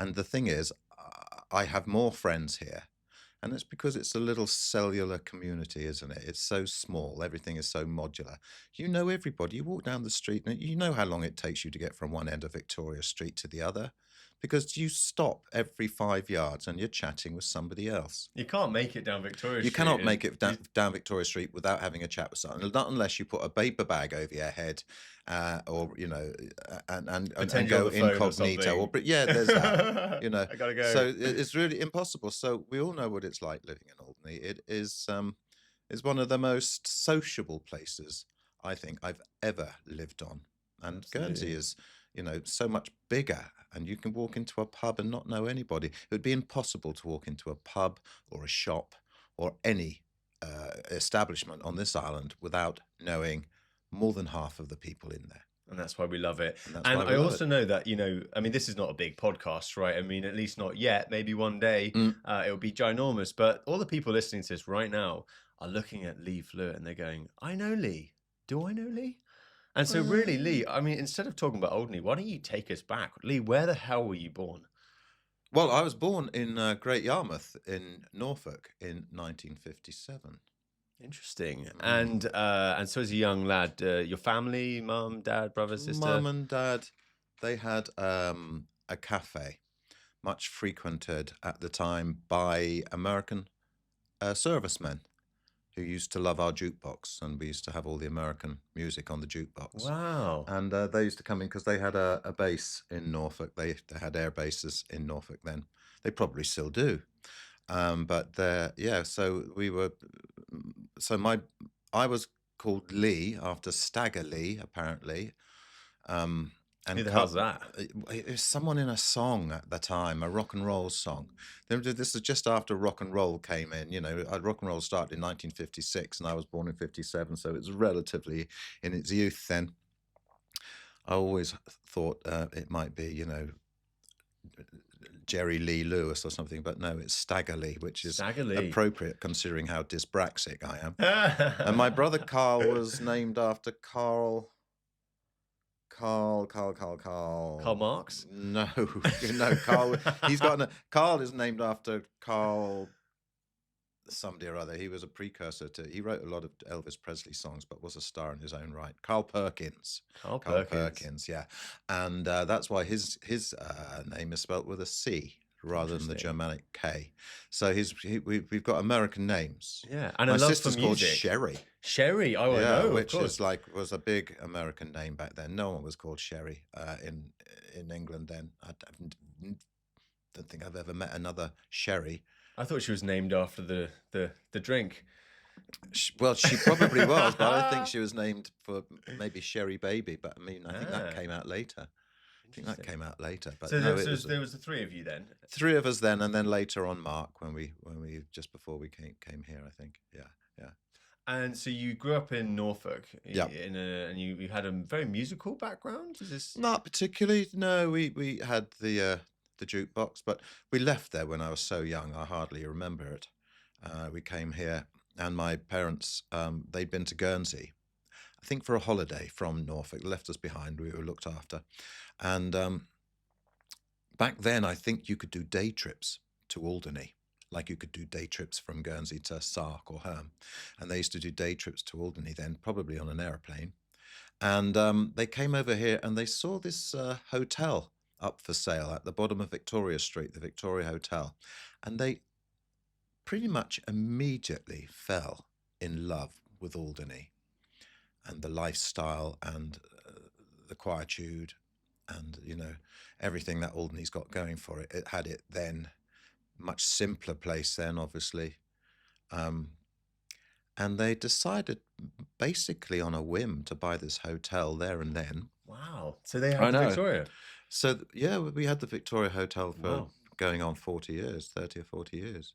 And the thing is, I have more friends here. And it's because it's a little cellular community, isn't it? It's so small. Everything is so modular. You know everybody. You walk down the street and you know how long it takes you to get from one end of Victoria Street to the other because you stop every 5 yards and you're chatting with somebody else. You can't make it down Victoria You Street. cannot make it down Victoria Street without having a chat with someone, not unless you put a paper bag over your head, or and Pretend you're go on the phone or incognito. something. But yeah, there's that. I gotta go. So it's really impossible. So we all know what it's like living in Alderney. It is one of the most sociable places I think I've ever lived on, and Guernsey Absolutely. is so much bigger, and you can walk into a pub and not know anybody. It would be impossible to walk into a pub or a shop or any establishment on this island without knowing more than half of the people in there. And that's why we love it. And that's And why we I love also it. know that, I mean, this is not a big podcast, right? I mean, at least not yet. Maybe one day Mm. it'll be ginormous. But all the people listening to this right now are looking at Lee Flewitt and they're going, I know Lee. Do I know Lee? And so really, Lee, I mean, instead of talking about Alderney, why don't you take us back? Lee, where the hell were you born? Well, I was born in Great Yarmouth in Norfolk in 1957. Interesting. And so as a young lad, your family, mum, dad, brother, sister? Mum and dad, they had a cafe, much frequented at the time by American servicemen who used to love our jukebox, and we used to have all the American music on the jukebox. Wow. And they used to come in because they had a base in Norfolk. They had air bases in Norfolk then. They probably still do. But so we were. I was called Lee after Stagger Lee, apparently. And Who the hell's that? It was someone in a song at the time, a rock and roll song. This is just after rock and roll came in. Rock and roll started in 1956, and I was born in 57, so it was relatively in its youth then. I always thought it might be, Jerry Lee Lewis or something, but no, it's Stagger Lee, which is Stagger Lee. appropriate considering how dyspraxic I am. And my brother Carl was named after Carl Marx? No, Carl. Carl is named after Carl somebody or other. He was a precursor he wrote a lot of Elvis Presley songs, but was a star in his own right. Carl Perkins. Carl Perkins, yeah. And that's why his name is spelt with a C rather than the Germanic K. So we've got American names. Yeah, and my I love sister's for called music. Sherry. Sherry, I know, which of course. was a big American name back then. No one was called Sherry in England then. I don't think I've ever met another Sherry. I thought she was named after the drink. Well, she probably was, but I think she was named for maybe Sherry Baby. But I mean, I think that came out later. But So no, there was the three of you then. Three of us then, and then later on Mark when we just before we came here, I think. Yeah. And so you grew up in Norfolk. Yeah. And you had a very musical background. Is this not particularly? No, we had the jukebox, but we left there when I was so young. I hardly remember it. We came here, and my parents they'd been to Guernsey, I think for a holiday from Norfolk. They left us behind. We were looked after, and back then I think you could do day trips to Alderney. Like you could do day trips from Guernsey to Sark or Herm. And they used to do day trips to Alderney then, probably on an aeroplane. And they came over here and they saw this hotel up for sale at the bottom of Victoria Street, the Victoria Hotel. And they pretty much immediately fell in love with Alderney and the lifestyle and the quietude and, everything that Alderney's got going for it. It had it then. Much simpler place then, obviously. And they decided basically on a whim to buy this hotel there and then. Wow. So they had the Victoria. So, yeah, we had the Victoria Hotel for going on 30 or 40 years.